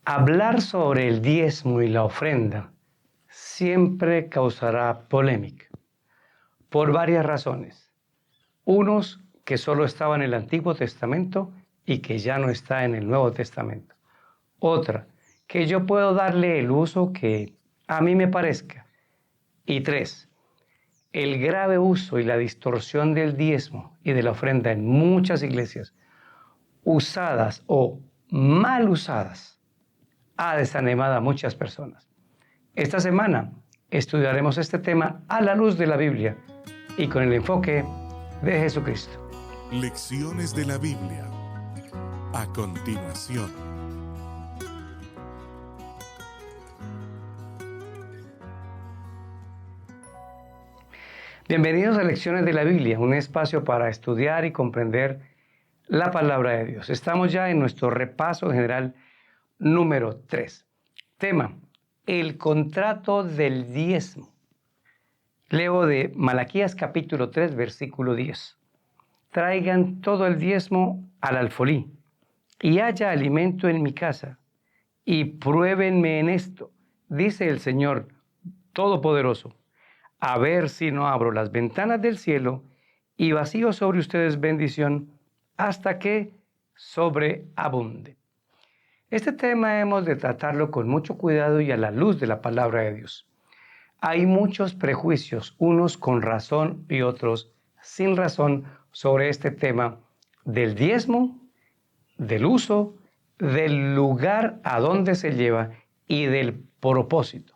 Hablar sobre el diezmo y la ofrenda siempre causará polémica, por varias razones. Unos que solo estaban en el Antiguo Testamento y que ya no está en el Nuevo Testamento. Otra, que yo puedo darle el uso que a mí me parezca. Y tres, el grave uso y la distorsión del diezmo y de la ofrenda en muchas iglesias, usadas o mal usadas, ha desanimado a muchas personas. Esta semana estudiaremos este tema a la luz de la Biblia y con el enfoque de Jesucristo. Lecciones de la Biblia. A continuación. Bienvenidos a Lecciones de la Biblia, un espacio para estudiar y comprender la palabra de Dios. Estamos ya en nuestro repaso general número 3. Tema: el contrato del diezmo. Leo de Malaquías capítulo 3, versículo 10. Traigan todo el diezmo al alfolí, y haya alimento en mi casa, y pruébenme en esto, dice el Señor Todopoderoso, a ver si no abro las ventanas del cielo y vacío sobre ustedes bendición hasta que sobreabunde. Este tema hemos de tratarlo con mucho cuidado y a la luz de la palabra de Dios. Hay muchos prejuicios, unos con razón y otros sin razón, sobre este tema del diezmo, del uso, del lugar a donde se lleva y del propósito.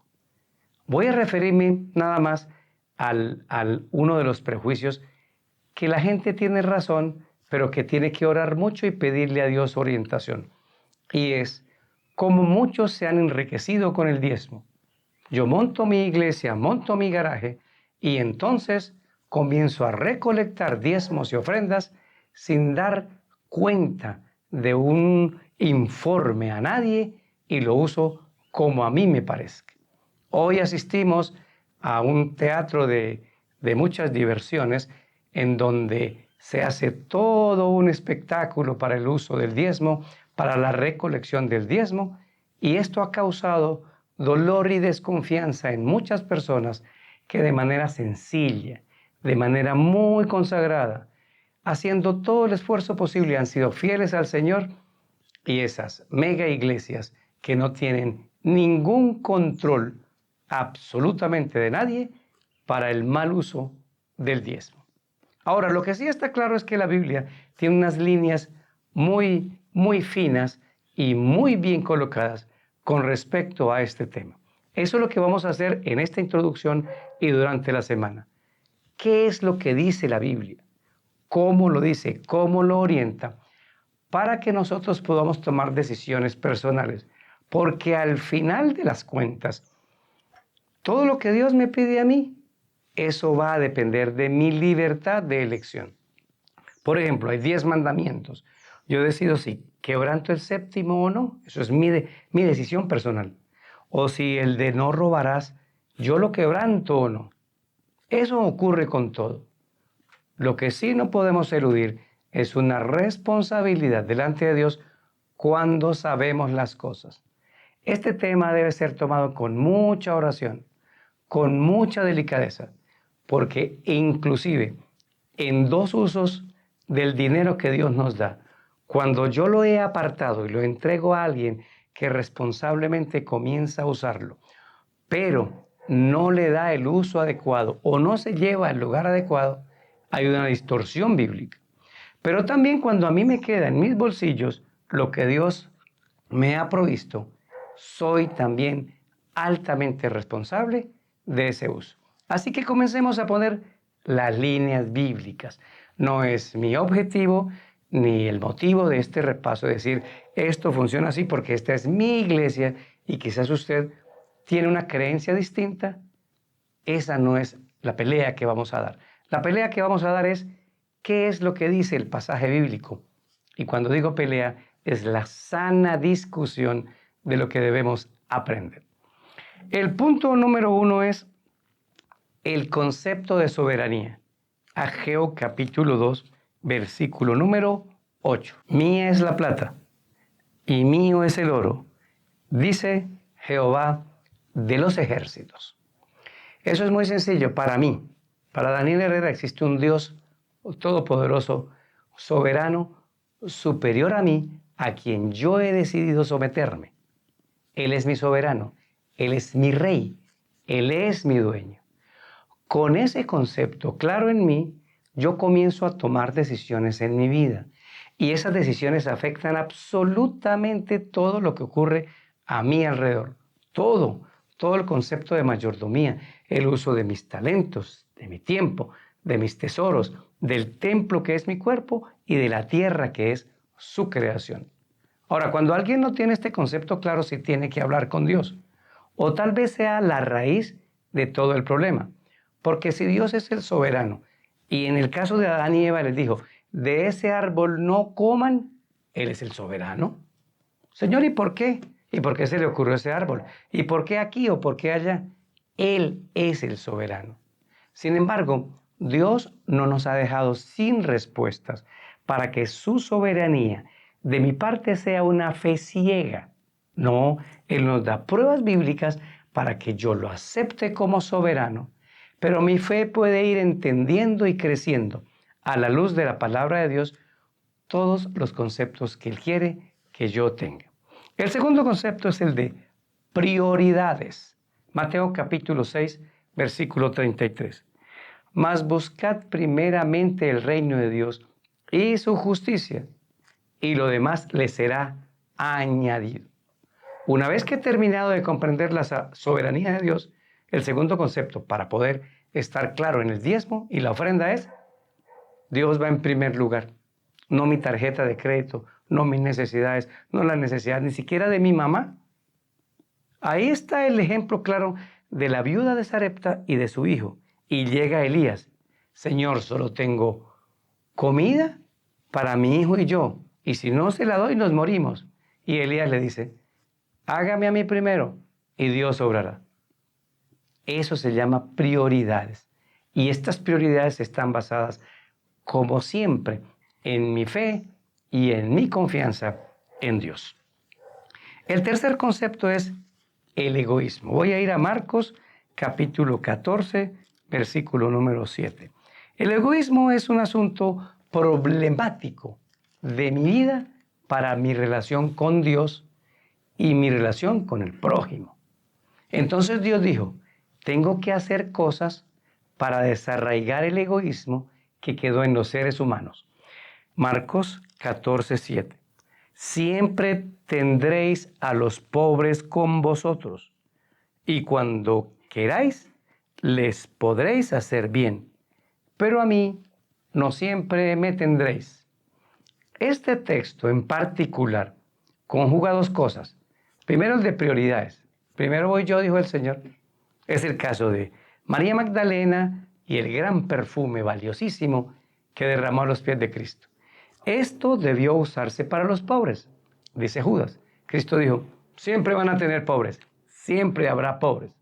Voy a referirme nada más al uno de los prejuicios, que la gente tiene razón, pero que tiene que orar mucho y pedirle a Dios orientación. Y es como muchos se han enriquecido con el diezmo. Yo monto mi iglesia, monto mi garaje y entonces comienzo a recolectar diezmos y ofrendas sin dar cuenta de un informe a nadie y lo uso como a mí me parezca. Hoy asistimos a un teatro de muchas diversiones en donde se hace todo un espectáculo para el uso del diezmo, para la recolección del diezmo, y esto ha causado dolor y desconfianza en muchas personas que de manera sencilla, de manera muy consagrada, haciendo todo el esfuerzo posible, han sido fieles al Señor, y esas mega iglesias que no tienen ningún control absolutamente de nadie para el mal uso del diezmo. Ahora, lo que sí está claro es que la Biblia tiene unas líneas muy finas y muy bien colocadas con respecto a este tema. Eso es lo que vamos a hacer en esta introducción y durante la semana. ¿Qué es lo que dice la Biblia? ¿Cómo lo dice? ¿Cómo lo orienta? Para que nosotros podamos tomar decisiones personales. Porque al final de las cuentas, todo lo que Dios me pide a mí, eso va a depender de mi libertad de elección. Por ejemplo, hay 10 mandamientos. Yo decido si quebranto el séptimo o no. Eso es mi decisión personal. O si el de no robarás, yo lo quebranto o no. Eso ocurre con todo. Lo que sí no podemos eludir es una responsabilidad delante de Dios cuando sabemos las cosas. Este tema debe ser tomado con mucha oración, con mucha delicadeza, porque inclusive en dos usos del dinero que Dios nos da, cuando yo lo he apartado y lo entrego a alguien que responsablemente comienza a usarlo, pero no le da el uso adecuado o no se lleva al lugar adecuado, hay una distorsión bíblica. Pero también cuando a mí me queda en mis bolsillos lo que Dios me ha provisto, soy también altamente responsable de ese uso. Así que comencemos a poner las líneas bíblicas. No es mi objetivo ni el motivo de este repaso decir esto funciona así porque esta es mi iglesia y quizás usted tiene una creencia distinta. Esa no es la pelea que vamos a dar. La pelea que vamos a dar es qué es lo que dice el pasaje bíblico. Y cuando digo pelea, es la sana discusión de lo que debemos aprender. El punto número 1 es el concepto de soberanía. Ageo capítulo 2, versículo número 8. Mía es la plata y mío es el oro. dice Jehová de los ejércitos. Eso es muy sencillo para mí. Para Daniel Herrera existe un Dios todopoderoso, soberano, superior a mí, a quien yo he decidido someterme. Él es mi soberano, Él es mi rey, Él es mi dueño. Con ese concepto claro en mí, yo comienzo a tomar decisiones en mi vida. Y esas decisiones afectan absolutamente todo lo que ocurre a mi alrededor. Todo el concepto de mayordomía, el uso de mis talentos, de mi tiempo, de mis tesoros, del templo que es mi cuerpo y de la tierra que es su creación. Ahora, cuando alguien no tiene este concepto claro, sí tiene que hablar con Dios. O tal vez sea la raíz de todo el problema. Porque si Dios es el soberano, y en el caso de Adán y Eva les dijo, de ese árbol no coman, Él es el soberano. Señor, ¿y por qué? ¿Y por qué se le ocurrió ese árbol? ¿Y por qué aquí o por qué allá? Él es el soberano. Sin embargo, Dios no nos ha dejado sin respuestas para que su soberanía de mi parte sea una fe ciega. No, Él nos da pruebas bíblicas para que yo lo acepte como soberano, pero mi fe puede ir entendiendo y creciendo a la luz de la palabra de Dios todos los conceptos que Él quiere que yo tenga. El segundo concepto es el de prioridades. Mateo capítulo 6, versículo 33. Mas buscad primeramente el reino de Dios y su justicia, y lo demás le será añadido. Una vez que he terminado de comprender la soberanía de Dios, el segundo concepto para poder estar claro en el diezmo y la ofrenda es, Dios va en primer lugar, no mi tarjeta de crédito, no mis necesidades, no las necesidades ni siquiera de mi mamá. Ahí está el ejemplo claro de la viuda de Sarepta y de su hijo. Y llega Elías, Señor, solo tengo comida para mi hijo y yo, y si no se la doy nos morimos. Y Elías le dice, hágame a mí primero y Dios obrará. Eso se llama prioridades. Y estas prioridades están basadas, como siempre, en mi fe y en mi confianza en Dios. El tercer concepto es el egoísmo. Voy a ir a Marcos capítulo 14, versículo número 7. El egoísmo es un asunto problemático de mi vida para mi relación con Dios y mi relación con el prójimo. Entonces Dios dijo, tengo que hacer cosas para desarraigar el egoísmo que quedó en los seres humanos. Marcos 14, 7. Siempre tendréis a los pobres con vosotros, y cuando queráis, les podréis hacer bien, pero a mí no siempre me tendréis. Este texto en particular conjuga dos cosas. Primero, el de prioridades. Primero voy yo, dijo el Señor. Es el caso de María Magdalena y el gran perfume valiosísimo que derramó a los pies de Cristo. Esto debió usarse para los pobres, dice Judas. Cristo dijo, siempre van a tener pobres, siempre habrá pobres.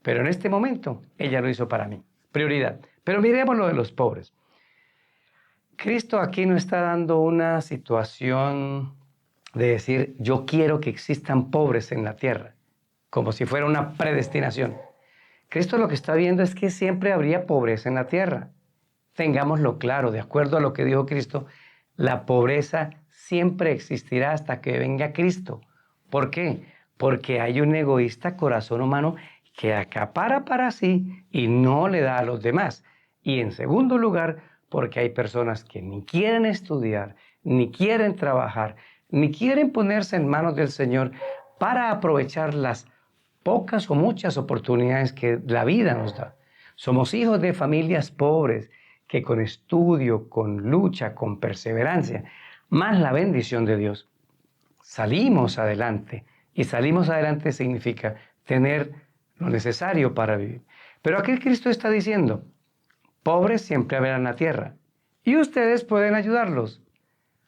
Pero en este momento, ella lo hizo para mí. Prioridad. Pero miremos lo de los pobres. Cristo aquí no está dando una situación de decir, yo quiero que existan pobres en la tierra, como si fuera una predestinación. Cristo lo que está viendo es que siempre habría pobreza en la tierra. Tengámoslo claro, de acuerdo a lo que dijo Cristo, la pobreza siempre existirá hasta que venga Cristo. ¿Por qué? Porque hay un egoísta corazón humano que acapara para sí y no le da a los demás. Y en segundo lugar, porque hay personas que ni quieren estudiar, ni quieren trabajar, ni quieren ponerse en manos del Señor para aprovechar las pocas o muchas oportunidades que la vida nos da. Somos hijos de familias pobres que con estudio, con lucha, con perseverancia, más la bendición de Dios, salimos adelante. Y salimos adelante significa tener lo necesario para vivir. Pero aquí Cristo está diciendo, pobres siempre habrá en la tierra y ustedes pueden ayudarlos.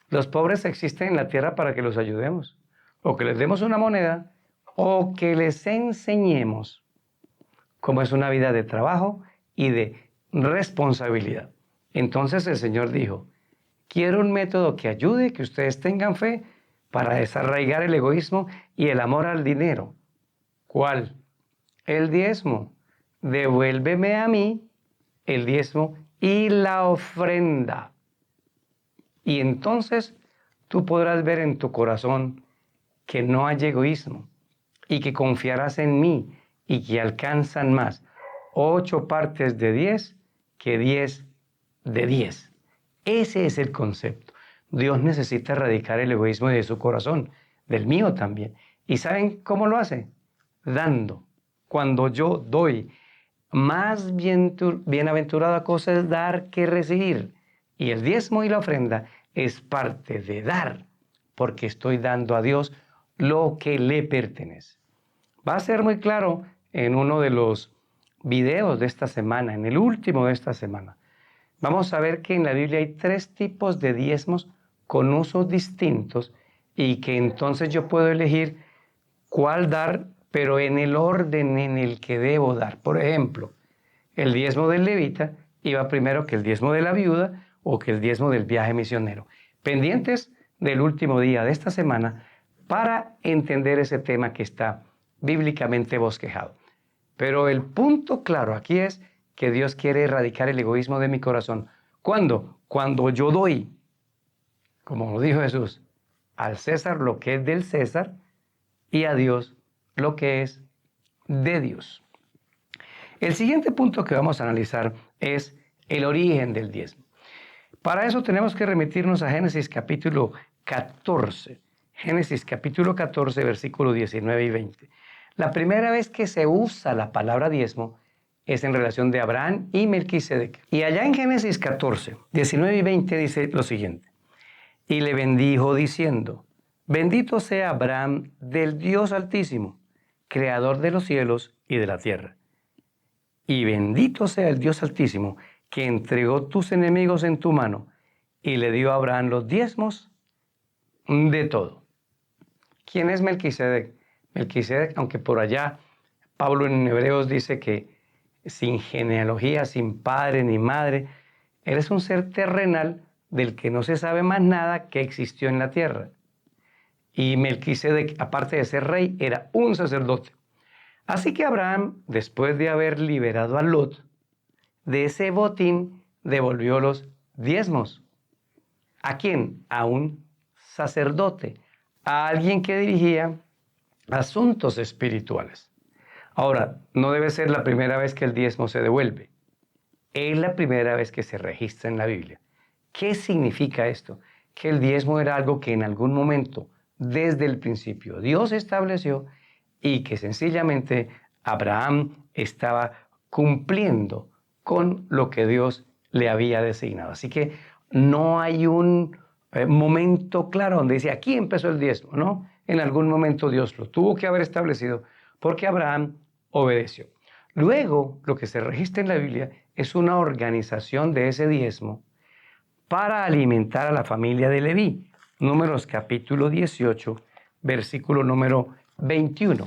Los pobres existen en la tierra para que los ayudemos, o que les demos una moneda, o que les enseñemos cómo es una vida de trabajo y de responsabilidad. Entonces el Señor dijo, quiero un método que ayude, que ustedes tengan fe para desarraigar el egoísmo y el amor al dinero. ¿Cuál? El diezmo. Devuélveme a mí el diezmo y la ofrenda. Y entonces tú podrás ver en tu corazón que no hay egoísmo y que confiarás en mí y que alcanzan más 8 partes de 10 que 10 de 10. Ese es el concepto. Dios necesita erradicar el egoísmo de su corazón, del mío también. ¿Y saben cómo lo hace? Dando. Cuando yo doy, más bienaventurada cosa es dar que recibir. Y el diezmo y la ofrenda es parte de dar, porque estoy dando a Dios lo que le pertenece. Va a ser muy claro en uno de los videos de esta semana, en el último de esta semana. Vamos a ver que en la Biblia hay 3 tipos de diezmos con usos distintos y que entonces yo puedo elegir cuál dar, pero en el orden en el que debo dar. Por ejemplo, el diezmo del levita iba primero que el diezmo de la viuda o que el diezmo del viaje misionero. Pendientes del último día de esta semana para entender ese tema que está bíblicamente bosquejado. Pero el punto claro aquí es que Dios quiere erradicar el egoísmo de mi corazón. ¿Cuándo? Cuando yo doy, como lo dijo Jesús, al César lo que es del César y a Dios lo que es de Dios. El siguiente punto que vamos a analizar es el origen del diezmo. Para eso tenemos que remitirnos a Génesis capítulo 14. Génesis capítulo 14, versículos 19 y 20. La primera vez que se usa la palabra diezmo es en relación de Abraham y Melquisedec. Y allá en Génesis 14, 19 y 20 dice lo siguiente. Y le bendijo diciendo, bendito sea Abraham del Dios Altísimo, creador de los cielos y de la tierra. Y bendito sea el Dios Altísimo, que entregó tus enemigos en tu mano, y le dio a Abraham los diezmos de todo. ¿Quién es Melquisedec? Melquisedec, aunque por allá Pablo en Hebreos dice que sin genealogía, sin padre ni madre, él es un ser terrenal del que no se sabe más nada que existió en la tierra. Y Melquisedec, aparte de ser rey, era un sacerdote. Así que Abraham, después de haber liberado a Lot, de ese botín devolvió los diezmos. ¿A quién? A un sacerdote, a alguien que dirigía asuntos espirituales. Ahora, no debe ser la primera vez que el diezmo se devuelve. Es la primera vez que se registra en la Biblia. ¿Qué significa esto? Que el diezmo era algo que en algún momento, desde el principio, Dios estableció y que sencillamente Abraham estaba cumpliendo con lo que Dios le había designado. Así que no hay un momento claro donde dice aquí empezó el diezmo, ¿no? En algún momento Dios lo tuvo que haber establecido porque Abraham obedeció. Luego, lo que se registra en la Biblia es una organización de ese diezmo para alimentar a la familia de Leví. Números capítulo 18, versículo número 21.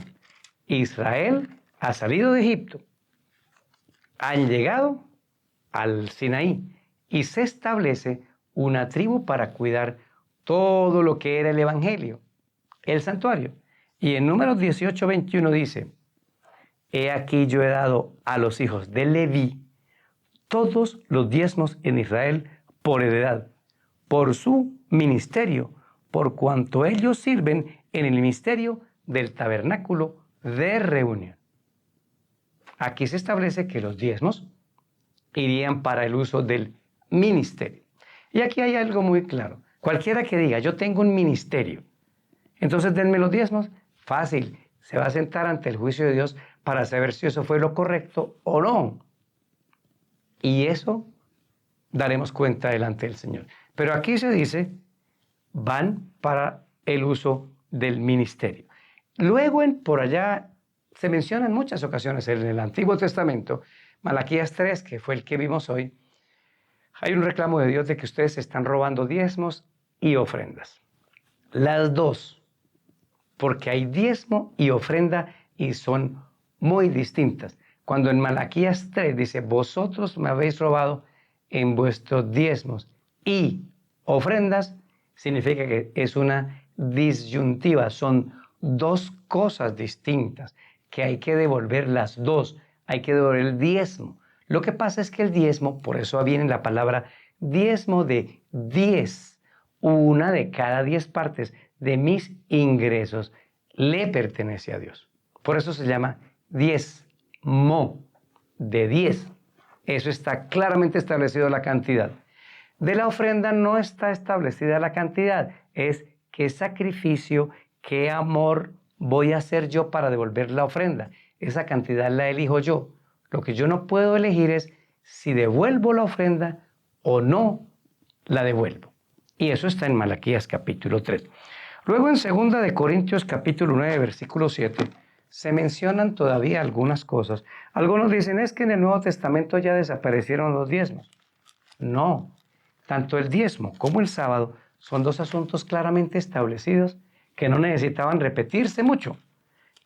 Israel ha salido de Egipto, han llegado al Sinaí y se establece una tribu para cuidar todo lo que era el evangelio, el santuario. Y en Números 18, 21 dice, he aquí yo he dado a los hijos de Leví todos los diezmos en Israel por heredad, por su ministerio, por cuanto ellos sirven en el ministerio del tabernáculo de reunión. Aquí se establece que los diezmos irían para el uso del ministerio. Y aquí hay algo muy claro. Cualquiera que diga, yo tengo un ministerio, entonces denme los diezmos, fácil, se va a sentar ante el juicio de Dios para saber si eso fue lo correcto o no. Y eso daremos cuenta delante del Señor. Pero aquí se dice, van para el uso del ministerio. Luego, por allá, se menciona en muchas ocasiones en el Antiguo Testamento, Malaquías 3, que fue el que vimos hoy, hay un reclamo de Dios de que ustedes están robando diezmos y ofrendas. Las dos, porque hay diezmo y ofrenda y son muy distintas. Cuando en Malaquías 3 dice, vosotros me habéis robado en vuestros diezmos y ofrendas, significa que es una disyuntiva, son dos cosas distintas que hay que devolver las dos, hay que devolver el diezmo. Lo que pasa es que el diezmo, por eso viene la palabra diezmo de 10, una de cada 10 partes de mis ingresos le pertenece a Dios. Por eso se llama diezmo de 10. Eso está claramente establecido la cantidad. De la ofrenda no está establecida la cantidad, es qué sacrificio, qué amor voy a hacer yo para devolver la ofrenda. Esa cantidad la elijo yo. Lo que yo no puedo elegir es si devuelvo la ofrenda o no la devuelvo. Y eso está en Malaquías capítulo 3. Luego en 2 de Corintios capítulo 9, versículo 7, se mencionan todavía algunas cosas. Algunos dicen, es que en el Nuevo Testamento ya desaparecieron los diezmos. No, tanto el diezmo como el sábado son dos asuntos claramente establecidos que no necesitaban repetirse mucho.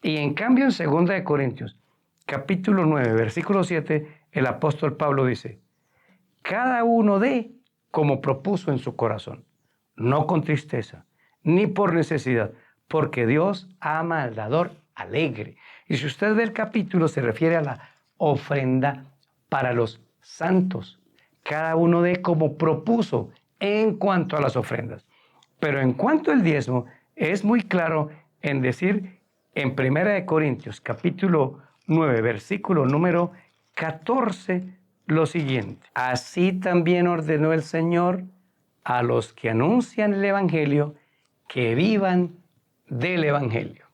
Y en cambio en 2 de Corintios capítulo 9, versículo 7, el apóstol Pablo dice, cada uno dé como propuso en su corazón, no con tristeza, ni por necesidad, porque Dios ama al dador alegre. Y si usted ve el capítulo, se refiere a la ofrenda para los santos. Cada uno dé como propuso en cuanto a las ofrendas. Pero en cuanto al diezmo, es muy claro en decir en 1 de Corintios, capítulo 9, versículo número 14, lo siguiente. Así también ordenó el Señor a los que anuncian el Evangelio que vivan del Evangelio.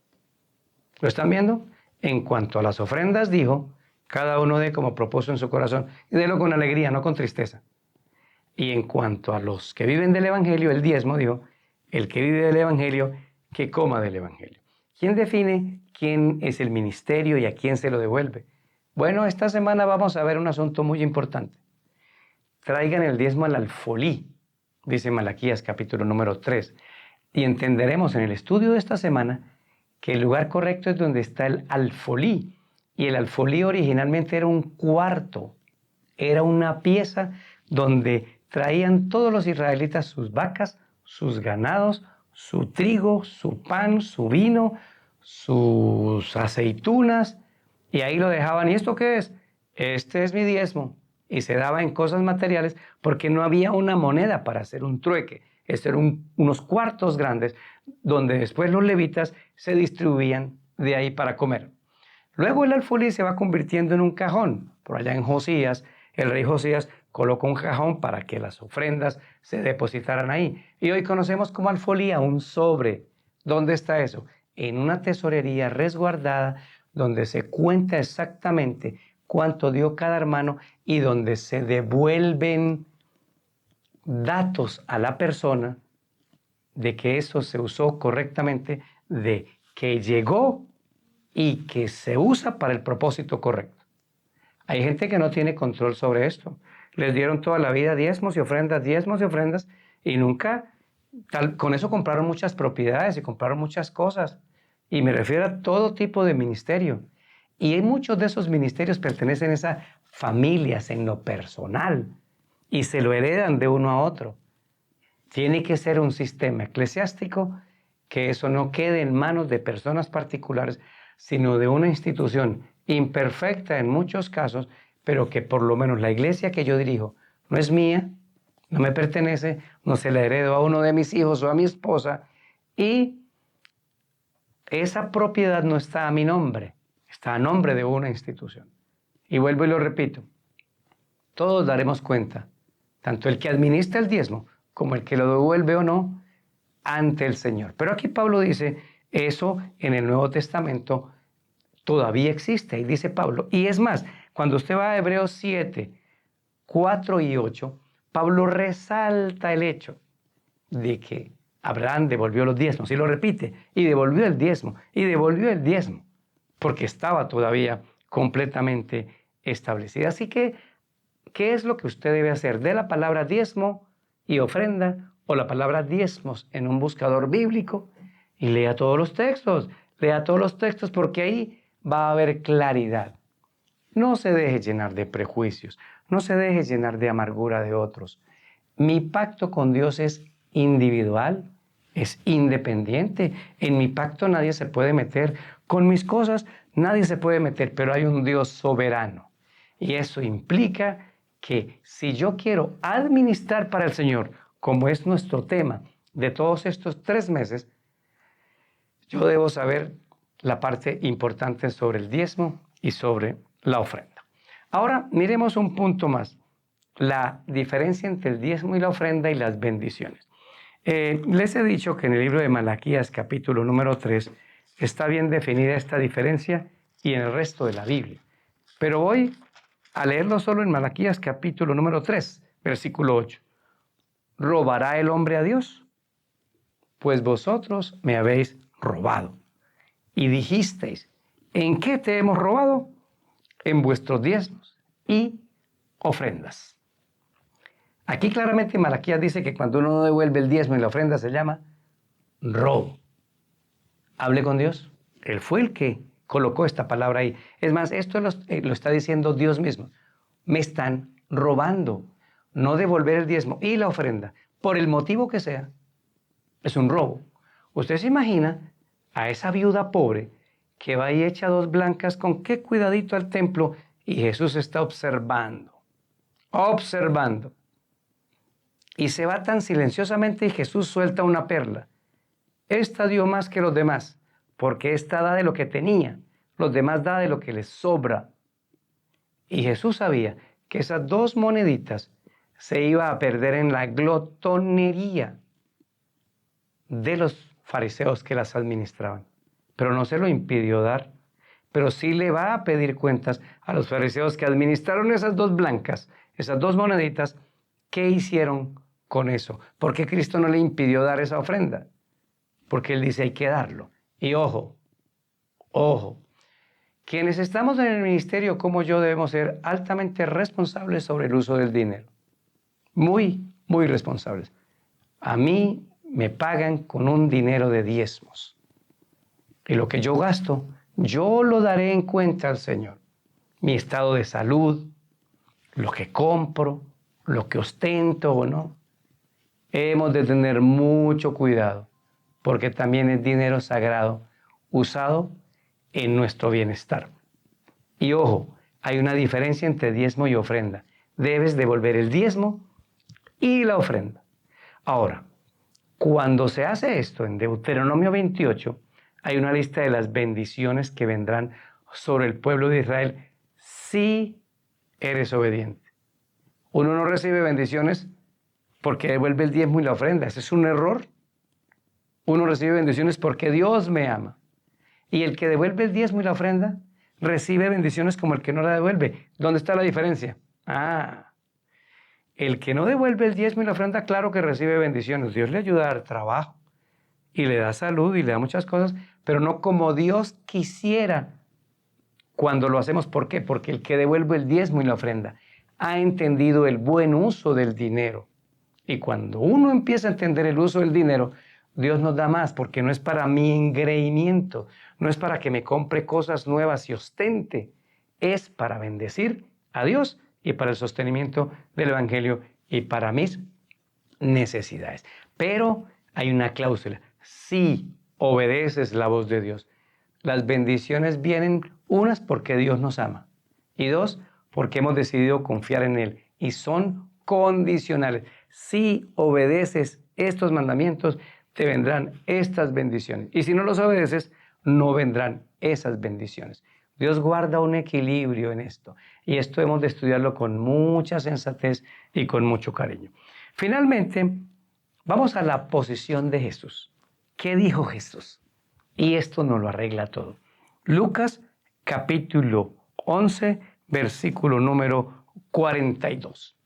¿Lo están viendo? En cuanto a las ofrendas, dijo, cada uno dé como propuso en su corazón, y délo con alegría, no con tristeza. Y en cuanto a los que viven del Evangelio, el diezmo, dijo, el que vive del Evangelio, que coma del Evangelio. ¿Quién define quién es el ministerio y a quién se lo devuelve? Bueno, esta semana vamos a ver un asunto muy importante. Traigan el diezmo al alfolí, dice Malaquías capítulo número 3. Y entenderemos en el estudio de esta semana que el lugar correcto es donde está el alfolí. Y el alfolí originalmente era un cuarto, era una pieza donde traían todos los israelitas sus vacas, sus ganados, su trigo, su pan, su vino, sus aceitunas, y ahí lo dejaban. ¿Y esto qué es? Este es mi diezmo. Y se daba en cosas materiales porque no había una moneda para hacer un trueque. Estos eran unos cuartos grandes donde después los levitas se distribuían de ahí para comer. Luego el alfolí se va convirtiendo en un cajón. Por allá en Josías, el rey Josías colocó un cajón para que las ofrendas se depositaran ahí. Y hoy conocemos como alfolí a un sobre. ¿Dónde está eso? En una tesorería resguardada donde se cuenta exactamente cuánto dio cada hermano y donde se devuelven datos a la persona de que eso se usó correctamente, de que llegó y que se usa para el propósito correcto. Hay gente que no tiene control sobre esto. Les dieron toda la vida diezmos y ofrendas, y nunca, con eso compraron muchas propiedades y compraron muchas cosas. Y me refiero a todo tipo de ministerio. Y muchos de esos ministerios pertenecen a esas familias en lo personal y se lo heredan de uno a otro. Tiene que ser un sistema eclesiástico que eso no quede en manos de personas particulares, sino de una institución imperfecta en muchos casos, pero que por lo menos la iglesia que yo dirijo no es mía, no me pertenece, no se la heredo a uno de mis hijos o a mi esposa, y esa propiedad no está a mi nombre, está a nombre de una institución. Y vuelvo y lo repito, todos daremos cuenta, tanto el que administra el diezmo como el que lo devuelve o no, ante el Señor. Pero aquí Pablo dice, eso en el Nuevo Testamento todavía existe, y dice Pablo. Y es más, cuando usted va a Hebreos 7, 4 y 8, Pablo resalta el hecho de que Abraham devolvió los diezmos, y lo repite, y devolvió el diezmo, porque estaba todavía completamente establecida. Así que, ¿qué es lo que usted debe hacer? De la palabra diezmo y ofrenda, o la palabra diezmos en un buscador bíblico, y lea todos los textos, porque ahí va a haber claridad. No se deje llenar de prejuicios, no se deje llenar de amargura de otros. Mi pacto con Dios es individual, es independiente. En mi pacto nadie se puede meter. Con mis cosas nadie se puede meter, pero hay un Dios soberano. Y eso implica que si yo quiero administrar para el Señor, como es nuestro tema de todos estos 3 meses, yo debo saber la parte importante sobre el diezmo y sobre la ofrenda. Ahora miremos un punto más, la diferencia entre el diezmo y la ofrenda y las bendiciones. Les he dicho que en el libro de Malaquías, capítulo número 3, está bien definida esta diferencia y en el resto de la Biblia. Pero voy a leerlo solo en Malaquías, capítulo número 3, versículo 8. ¿Robará el hombre a Dios? Pues vosotros me habéis robado. Y dijisteis, ¿en qué te hemos robado? En vuestros diezmos y ofrendas. Aquí claramente Malaquías dice que cuando uno no devuelve el diezmo y la ofrenda se llama robo. Hable con Dios. Él fue el que colocó esta palabra ahí. Es más, esto lo está diciendo Dios mismo. Me están robando. No devolver el diezmo y la ofrenda, por el motivo que sea, es un robo. Usted se imagina a esa viuda pobre que va y echa 2 blancas con qué cuidadito al templo y Jesús está observando. Y se va tan silenciosamente y Jesús suelta una perla. Esta dio más que los demás, porque esta da de lo que tenía, los demás da de lo que les sobra. Y Jesús sabía que esas 2 moneditas se iba a perder en la glotonería de los fariseos que las administraban. Pero no se lo impidió dar, pero sí le va a pedir cuentas a los fariseos que administraron esas 2 blancas, esas 2 moneditas, ¿qué hicieron con eso? ¿Por qué Cristo no le impidió dar esa ofrenda? Porque Él dice hay que darlo. Y ojo, quienes estamos en el ministerio como yo debemos ser altamente responsables sobre el uso del dinero. Muy responsables. A mí me pagan con un dinero de diezmos. Y lo que yo gasto, yo lo daré en cuenta al Señor. Mi estado de salud, lo que compro, lo que ostento o no. Hemos de tener mucho cuidado, porque también es dinero sagrado, usado en nuestro bienestar. Y ojo, hay una diferencia entre diezmo y ofrenda. Debes devolver el diezmo y la ofrenda. Ahora, cuando se hace esto en Deuteronomio 28, hay una lista de las bendiciones que vendrán sobre el pueblo de Israel si eres obediente. Uno no recibe bendiciones porque devuelve el diezmo y la ofrenda. Ese es un error. Uno recibe bendiciones porque Dios me ama. Y el que devuelve el diezmo y la ofrenda recibe bendiciones como el que no la devuelve. ¿Dónde está la diferencia? El que no devuelve el diezmo y la ofrenda, claro que recibe bendiciones. Dios le ayuda a dar trabajo y le da salud y le da muchas cosas, pero no como Dios quisiera cuando lo hacemos. ¿Por qué? Porque el que devuelve el diezmo y la ofrenda ha entendido el buen uso del dinero. Y cuando uno empieza a entender el uso del dinero, Dios nos da más, porque no es para mi engreimiento, no es para que me compre cosas nuevas y ostente, es para bendecir a Dios y para el sostenimiento del Evangelio y para mis necesidades. Pero hay una cláusula: si obedeces la voz de Dios, las bendiciones vienen, unas porque Dios nos ama y 2 porque hemos decidido confiar en Él, y son condicionales. Si obedeces estos mandamientos, te vendrán estas bendiciones, y si no los obedeces, no vendrán esas bendiciones. Dios guarda un equilibrio en esto, y esto hemos de estudiarlo con mucha sensatez y con mucho cariño. Finalmente, vamos a la posición de Jesús. ¿Qué dijo Jesús? Y esto nos lo arregla todo. Lucas capítulo 11, versículo número 42.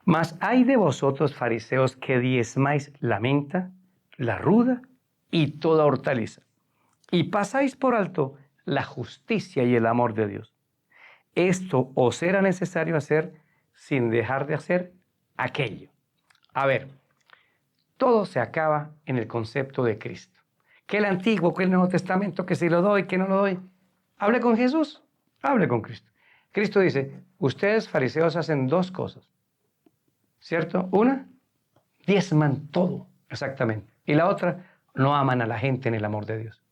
Mas hay de vosotros, fariseos, que diezmáis la menta, la ruda y toda hortaliza, y pasáis por alto la justicia y el amor de Dios. Esto os era necesario hacer sin dejar de hacer aquello. A ver, todo se acaba en el concepto de Cristo. Que el Antiguo, que el Nuevo Testamento, que si lo doy, que no lo doy. Hable con Jesús, hable con Cristo. Cristo dice, ustedes fariseos hacen 2 cosas, ¿cierto? Una, diezman todo, exactamente. Y la otra, no aman a la gente en el amor de Dios.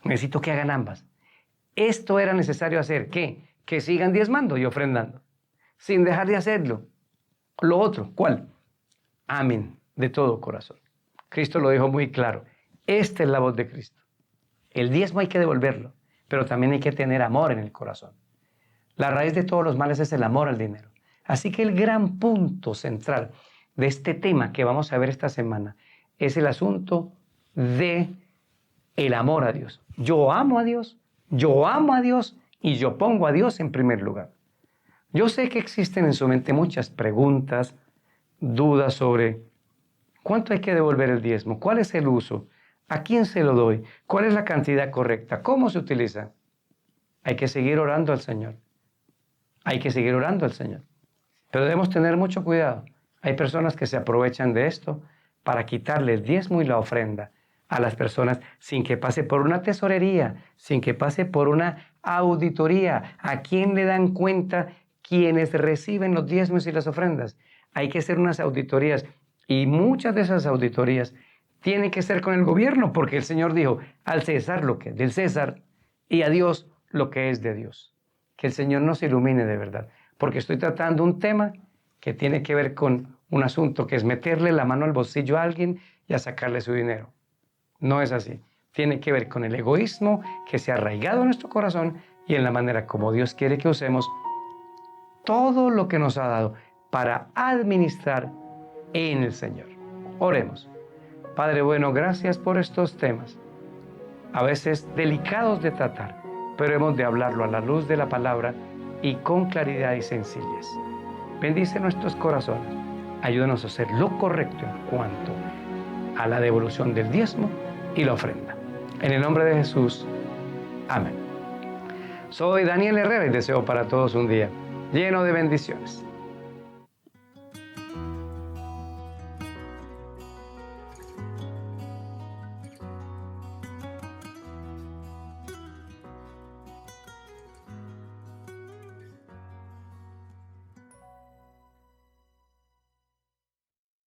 Necesito que hagan ambas. Esto era necesario hacer. ¿Qué? Que sigan diezmando y ofrendando, sin dejar de hacerlo. Lo otro, ¿cuál? Amen de todo corazón. Cristo lo dijo muy claro. Esta es la voz de Cristo. El diezmo hay que devolverlo, pero también hay que tener amor en el corazón. La raíz de todos los males es el amor al dinero. Así que el gran punto central de este tema que vamos a ver esta semana es el asunto de el amor a Dios. Yo amo a Dios, yo amo a Dios y yo pongo a Dios en primer lugar. Yo sé que existen en su mente muchas preguntas, dudas sobre cuánto hay que devolver el diezmo, cuál es el uso, a quién se lo doy, cuál es la cantidad correcta, cómo se utiliza. Hay que seguir orando al Señor. Hay que seguir orando al Señor. Pero debemos tener mucho cuidado. Hay personas que se aprovechan de esto para quitarle el diezmo y la ofrenda a las personas sin que pase por una tesorería, sin que pase por una auditoría. ¿A quién le dan cuenta quienes reciben los diezmos y las ofrendas? Hay que hacer unas auditorías y muchas de esas auditorías tienen que ser con el gobierno, porque el Señor dijo, al César lo que es del César y a Dios lo que es de Dios. Que el Señor nos ilumine de verdad, porque estoy tratando un tema que tiene que ver con un asunto que es meterle la mano al bolsillo a alguien y a sacarle su dinero. No es así. Tiene que ver con el egoísmo que se ha arraigado en nuestro corazón y en la manera como Dios quiere que usemos todo lo que nos ha dado para administrar en el Señor. Oremos. Padre bueno, gracias por estos temas, a veces delicados de tratar, pero hemos de hablarlo a la luz de la palabra y con claridad y sencillez. Bendice nuestros corazones, ayúdanos a hacer lo correcto en cuanto a la devolución del diezmo y la ofrenda. En el nombre de Jesús, amén. Soy Daniel Herrera y deseo para todos un día lleno de bendiciones.